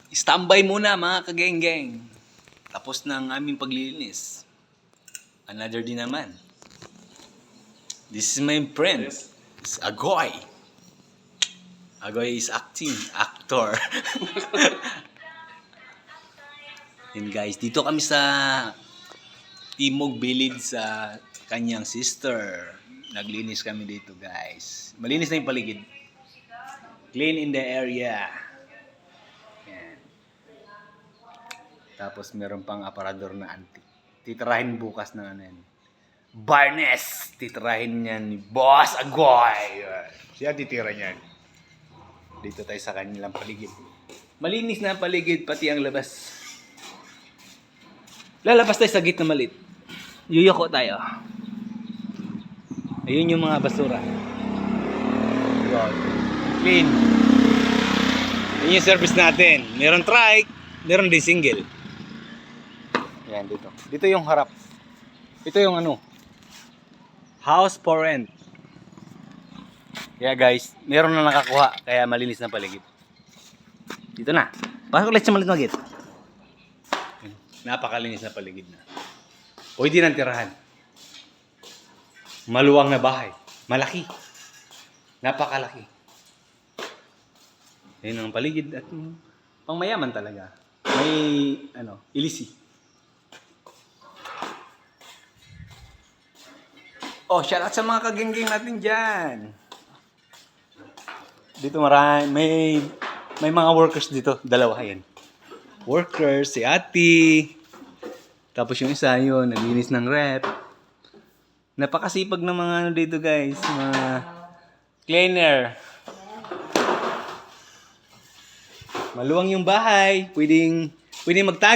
Standby muna mga kageng-geng. Tapos na ang aming paglilinis. Another day naman. This is my friend. It's Agoy. Agoy is actor. Yun guys, dito kami sa Timog Village sa kanyang sister. Naglinis kami dito guys. Malinis na yung paligid. Clean in the area. Yan. Tapos meron pang aparador na antique. Titirahin bukas ng ano yan. Barnes! Titirahin niyan ni Boss Agoy. Siya titira niyan. Dito tayo sa kanilang paligid. Malinis na ang paligid, pati ang labas. Lalabas tayo sa gitna malit. Yuyoko tayo. Ayun yung mga basura. Clean. Yun yung service natin. Meron trike, meron din single. Yan, dito. Dito yung harap. Ito yung ano. House for rent. Kaya guys, meron na nakakuha. Kaya malinis na paligid. Dito na. Pasok ulit sa malit na gate. Napakalinis na paligid na. Pwede nang tirahan. Maluwang na bahay. Malaki. Napakalaki. Ayun ang paligid at pangmayaman talaga. May ilisi. Oh, shout out sa mga kageng-geng natin dyan. Dito may mga workers dito. Dalawa yan. Workers, si Ati. Tapos yung isa yun, naglinis ng rep. Napakasipag ng mga ano dito guys. Mga cleaner. Maluwang yung bahay. Pwedeng magtago.